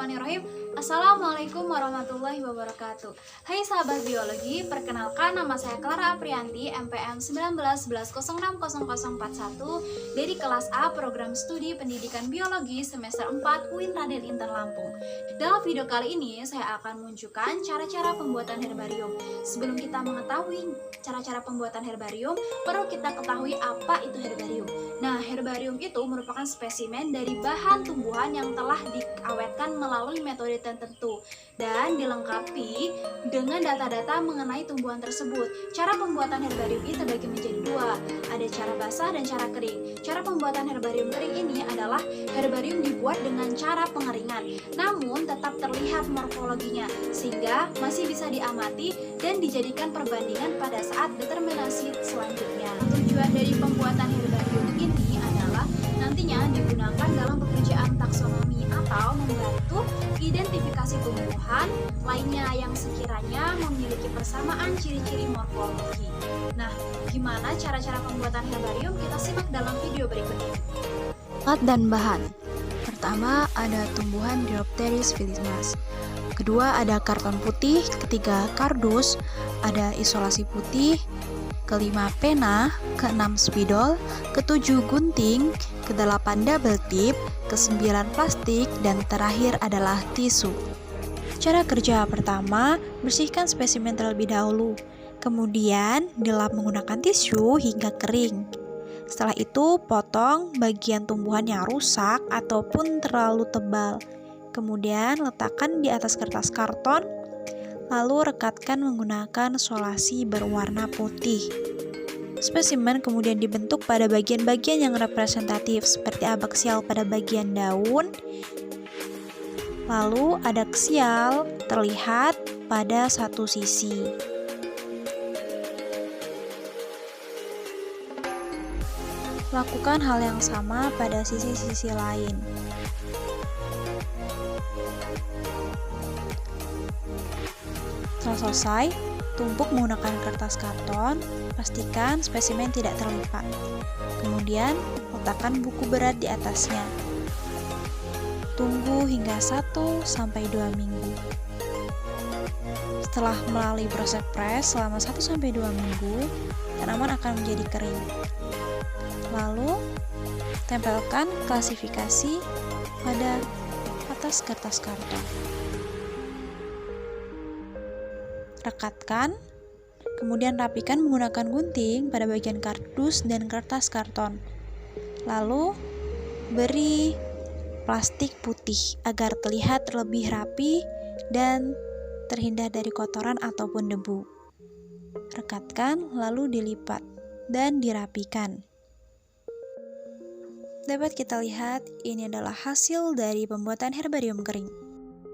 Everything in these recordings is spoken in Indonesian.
Bismillahirrahmanirrahim. Assalamualaikum warahmatullahi wabarakatuh. Hai sahabat biologi, perkenalkan nama saya Clara Aprianti, MPM 1911060041 dari kelas A Program Studi Pendidikan Biologi semester 4 UIN Raden Intan Lampung. Dalam video kali ini saya akan menunjukkan cara-cara pembuatan herbarium. Sebelum kita mengetahui cara-cara pembuatan herbarium, perlu kita ketahui apa itu herbarium. Nah, herbarium itu merupakan spesimen dari bahan tumbuhan yang telah diawetkan melalui metode tertentu dan dilengkapi dengan data-data mengenai tumbuhan tersebut. Cara pembuatan herbarium ini terbagi menjadi dua, ada cara basah dan cara kering. Cara pembuatan herbarium kering ini adalah herbarium dibuat dengan cara pengeringan, namun tetap terlihat morfologinya sehingga masih bisa diamati dan dijadikan perbandingan pada saat determinasi selanjutnya. Tujuan dari pembuatan herbarium ini adalah nantinya digunakan dalam pekerjaan taksonomi atau membantu identifikasi tumbuhan lainnya yang sekiranya memiliki persamaan ciri-ciri morfologi. Nah, gimana cara-cara pembuatan herbarium? Kita simak dalam video berikut ini. Alat dan bahan. Pertama ada tumbuhan Diopteris filismas. Kedua ada karton putih. Ketiga kardus. Ada isolasi putih. Kelima pena. Keenam spidol. Ketujuh gunting. Kedelapan double tip. Kesembilan plastik. Dan terakhir adalah tisu. Cara kerja pertama, bersihkan spesimen terlebih dahulu. Kemudian dilap menggunakan tisu hingga kering. Setelah itu, potong bagian tumbuhan yang rusak ataupun terlalu tebal. Kemudian letakkan di atas kertas karton, lalu rekatkan menggunakan solasi berwarna putih. Spesimen kemudian dibentuk pada bagian-bagian yang representatif seperti abaksial pada bagian daun, lalu adaksial terlihat pada satu sisi. Lakukan hal yang sama pada sisi-sisi lain. Setelah selesai, tumpuk menggunakan kertas karton, pastikan spesimen tidak terlipat. Kemudian, letakkan buku berat di atasnya. Tunggu hingga 1-2 minggu. Setelah melalui proses pres selama 1-2 minggu, tanaman akan menjadi kering. Lalu, tempelkan klasifikasi pada atas kertas karton. Rekatkan, kemudian rapikan menggunakan gunting pada bagian kardus dan kertas karton. Lalu, beri plastik putih agar terlihat lebih rapi dan terhindar dari kotoran ataupun debu. Rekatkan, lalu dilipat dan dirapikan. Dapat kita lihat, ini adalah hasil dari pembuatan herbarium kering.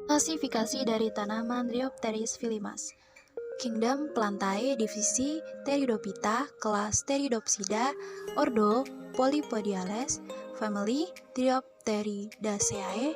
Klasifikasi dari tanaman Diopteris filismas. Kingdom Plantae, divisi Pteridophyta, kelas Pteridopsida, ordo Polypodiales, family Diopteridaceae,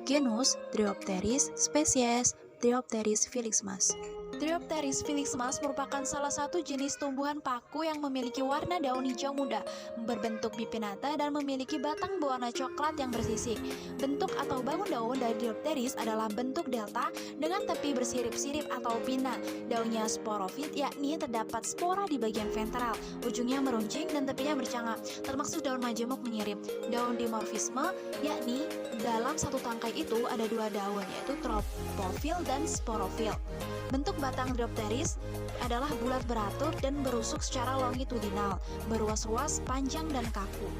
genus Diopteris, spesies Diopteris filismas. Diopteris filismas merupakan salah satu jenis tumbuhan paku yang memiliki warna daun hijau muda, berbentuk bipinata dan memiliki batang berwarna coklat yang bersisik. Bentuk atau bangun daun dari Diopteris adalah bentuk delta dengan tepi bersirip-sirip atau pinna. Daunnya sporofit, yakni terdapat spora di bagian ventral, ujungnya meruncing dan tepinya bercangak, termasuk daun majemuk menyirip. Daun dimorfisme, yakni dalam satu tangkai itu ada dua daun, yaitu tropofil dan sporofil. Bentuk batang Diopteris adalah bulat beratur dan berusuk secara longitudinal, beruas-ruas, panjang, dan kaku.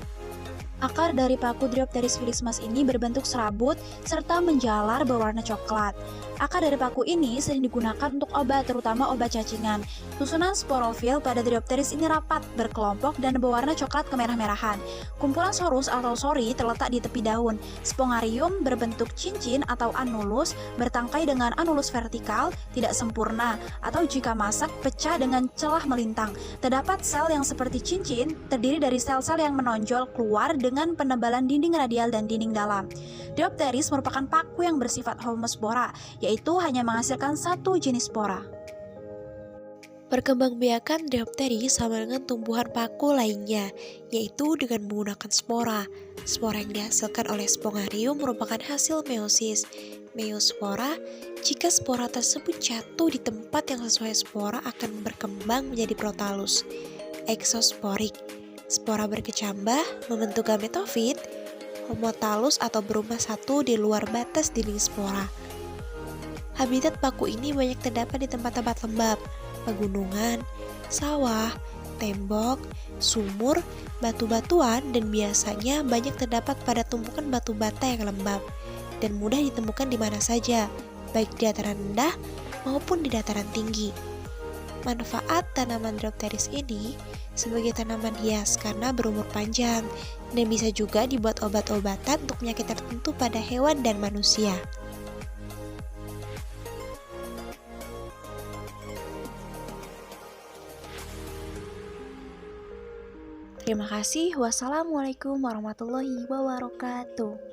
Akar dari paku Diopteris filismas ini berbentuk serabut serta menjalar berwarna coklat. Akar dari paku ini sering digunakan untuk obat, terutama obat cacingan. Susunan sporofil pada Diopteris ini rapat, berkelompok, dan berwarna coklat kemerah-merahan. Kumpulan sorus atau sori terletak di tepi daun. Spongarium berbentuk cincin atau anulus, bertangkai dengan anulus vertikal, tidak sempurna, atau jika masak, pecah dengan celah melintang. Terdapat sel yang seperti cincin, terdiri dari sel-sel yang menonjol keluar dengan penebalan dinding radial dan dinding dalam. Diopteris merupakan paku yang bersifat homospora, yaitu hanya menghasilkan satu jenis spora. Perkembangbiakan Diopteris sama dengan tumbuhan paku lainnya, yaitu dengan menggunakan spora. Spora yang dihasilkan oleh Spongarium merupakan hasil meiosis. Meiospora, jika spora tersebut jatuh di tempat yang sesuai spora akan berkembang menjadi protalus. Exosporik, spora berkecambah, membentuk gametofit, homotalus atau berumah satu di luar batas dinding spora. Habitat paku ini banyak terdapat di tempat-tempat lembab, pegunungan, sawah, tembok, sumur, batu-batuan, dan biasanya banyak terdapat pada tumpukan batu bata yang lembab dan mudah ditemukan di mana saja, baik di dataran rendah maupun di dataran tinggi. Manfaat tanaman Diopteris ini sebagai tanaman hias karena berumur panjang dan bisa juga dibuat obat-obatan untuk penyakit tertentu pada hewan dan manusia. Terima kasih. Wassalamualaikum warahmatullahi wabarakatuh.